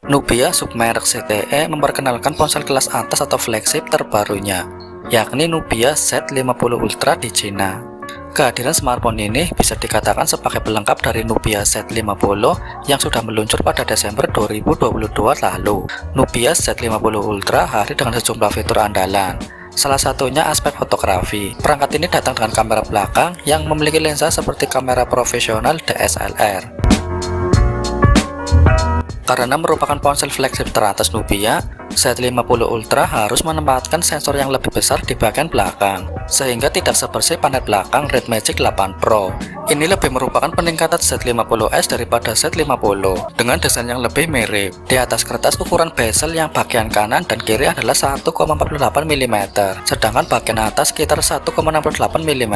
Nubia submerek ZTE memperkenalkan ponsel kelas atas atau flagship terbarunya, yakni Nubia Z50 Ultra di Cina. Kehadiran smartphone ini bisa dikatakan sebagai pelengkap dari Nubia Z50 yang sudah meluncur pada Desember 2022 lalu. Nubia Z50 Ultra hadir dengan sejumlah fitur andalan. Salah satunya aspek fotografi. Perangkat ini datang dengan kamera belakang yang memiliki lensa seperti kamera profesional DSLR. Karena merupakan ponsel flagship teratas Nubia, Z50 Ultra harus menempatkan sensor yang lebih besar di bagian belakang, sehingga tidak sebersih panel belakang Red Magic 8 Pro. Ini lebih merupakan peningkatan Z50s daripada Z50 dengan desain yang lebih mirip. Di atas kertas ukuran bezel yang bagian kanan dan kiri adalah 1,48 mm, sedangkan bagian atas sekitar 1,68 mm.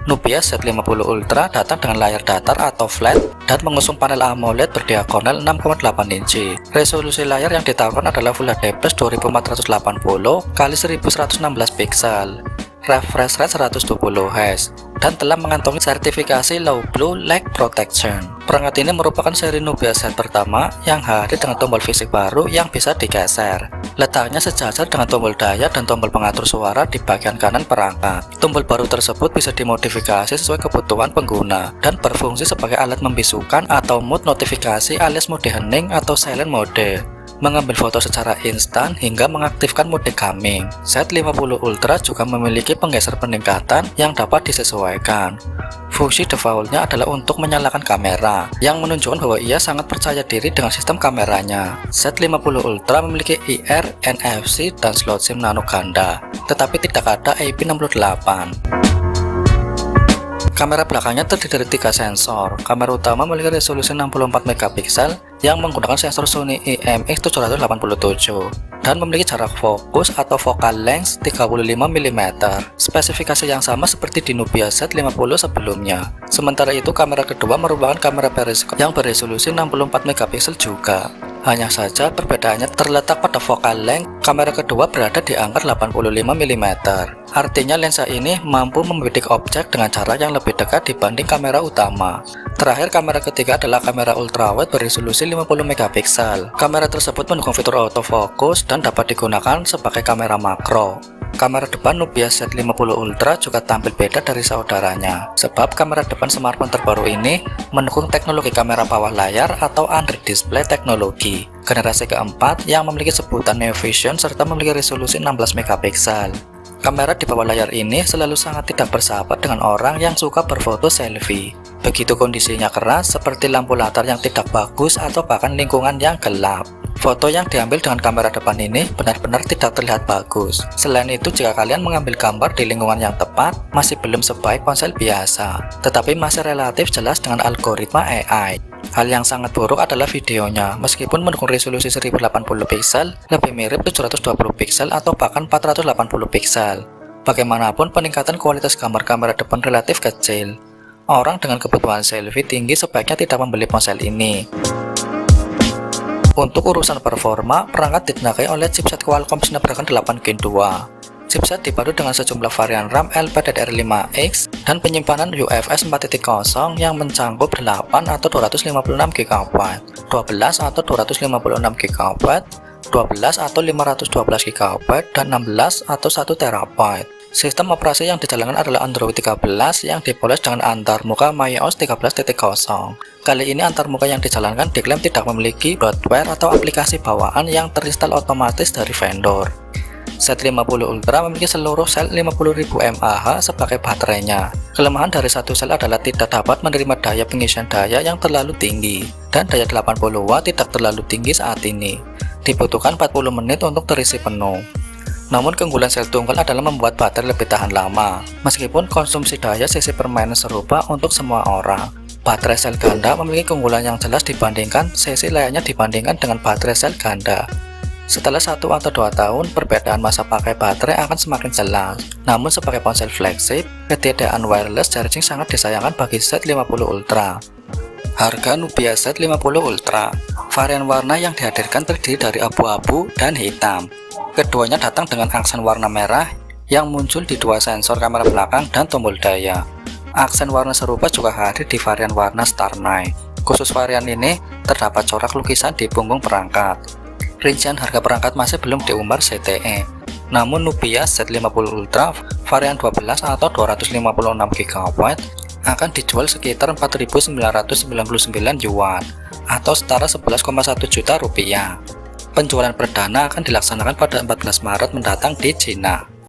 Nubia Z50 Ultra datang dengan layar datar atau flat dan mengusung panel AMOLED berdiagonal 6,8 inci. Resolusi layar yang ditawarkan adalah Full HD Plus 2480 x 1116 pixel, refresh rate 120 Hz, dan telah mengantongi sertifikasi Low Blue Light Protection. Perangkat ini merupakan seri Nubia Z pertama yang hadir dengan tombol fisik baru yang bisa digeser. Letaknya sejajar dengan tombol daya dan tombol pengatur suara di bagian kanan perangkat. Tombol baru tersebut bisa dimodifikasi sesuai kebutuhan pengguna dan berfungsi sebagai alat membisukan atau mode notifikasi alias mode hening atau silent mode, mengambil foto secara instan hingga mengaktifkan mode gaming. Z50 Ultra juga memiliki penggeser peningkatan yang dapat disesuaikan. Fungsi defaultnya adalah untuk menyalakan kamera, yang menunjukkan bahwa ia sangat percaya diri dengan sistem kameranya. Z50 Ultra memiliki IR, NFC, dan slot SIM nano ganda, tetapi tidak ada IP68. Kamera belakangnya terdiri dari 3 sensor. Kamera utama memiliki resolusi 64 megapiksel yang menggunakan sensor Sony IMX787 dan memiliki jarak fokus atau focal length 35 mm. Spesifikasi yang sama seperti di Nubia Z50 sebelumnya. Sementara itu, kamera kedua merupakan kamera periskop yang beresolusi 64 megapiksel juga. Hanya saja perbedaannya terletak pada focal length. Kamera kedua berada di angka 85 mm. Artinya lensa ini mampu membidik objek dengan jarak yang lebih dekat dibanding kamera utama. Terakhir, kamera ketiga adalah kamera ultrawide beresolusi 50 megapiksel. Kamera tersebut mendukung fitur autofocus dan dapat digunakan sebagai kamera makro. Kamera depan Nubia Z50 Ultra juga tampil beda dari saudaranya, sebab kamera depan smartphone terbaru ini mendukung teknologi kamera bawah layar atau under display teknologi generasi keempat yang memiliki sebutan Neo Vision serta memiliki resolusi 16 megapiksel. Kamera di bawah layar ini selalu sangat tidak bersahabat dengan orang yang suka berfoto selfie. Begitu kondisinya keras seperti lampu latar yang tidak bagus atau bahkan lingkungan yang gelap. Foto yang diambil dengan kamera depan ini benar-benar tidak terlihat bagus. Selain itu, jika kalian mengambil gambar di lingkungan yang tepat, masih belum sebaik ponsel biasa, tetapi masih relatif jelas dengan algoritma AI. Hal yang sangat buruk adalah videonya. Meskipun mendukung resolusi 1080 piksel, lebih mirip 720 piksel atau bahkan 480 piksel. Bagaimanapun, peningkatan kualitas gambar kamera depan relatif kecil. Orang dengan kebutuhan selfie tinggi sebaiknya tidak membeli ponsel ini. Untuk urusan performa, perangkat ditenagai oleh chipset Qualcomm Snapdragon 8 Gen 2. Chipset dipadu dengan sejumlah varian RAM LPDDR5X dan penyimpanan UFS 4.0 yang mencakup 8 atau 256 GB, 12 atau 256 GB, 12 atau 512 GB, dan 16 atau 1 TB. Sistem operasi yang dijalankan adalah Android 13 yang dipoles dengan antarmuka MyOS 13.0. Kali ini antarmuka yang dijalankan diklaim tidak memiliki bloatware atau aplikasi bawaan yang terinstal otomatis dari vendor. Z50 Ultra memiliki seluruh sel 50.000 mAh sebagai baterainya. Kelemahan dari satu sel adalah tidak dapat menerima daya pengisian daya yang terlalu tinggi, dan daya 80 watt tidak terlalu tinggi saat ini. Dibutuhkan 40 menit untuk terisi penuh. Namun keunggulan sel tunggal adalah membuat baterai lebih tahan lama, meskipun konsumsi daya sisi permainan serupa untuk semua orang. Baterai sel ganda memiliki keunggulan yang jelas dibandingkan sesi lainnya dibandingkan dengan baterai sel ganda. Setelah 1 atau 2 tahun, perbedaan masa pakai baterai akan semakin jelas. Namun sebagai ponsel flagship, ketiadaan wireless charging sangat disayangkan bagi Z50 Ultra. Harga Nubia Z50 Ultra. Varian warna yang dihadirkan terdiri dari abu-abu dan hitam. Keduanya datang dengan aksen warna merah yang muncul di 2 sensor kamera belakang dan tombol daya. Aksen warna serupa juga hadir di varian warna Star Night. Khusus varian ini terdapat corak lukisan di punggung perangkat. Rincian harga perangkat masih belum diumbar ZTE. Namun Nubia Z50 Ultra varian 12 atau 256 GB akan dijual sekitar 4.999 yuan atau setara 11,1 juta rupiah. Penjualan perdana akan dilaksanakan pada 14 Maret mendatang di Cina.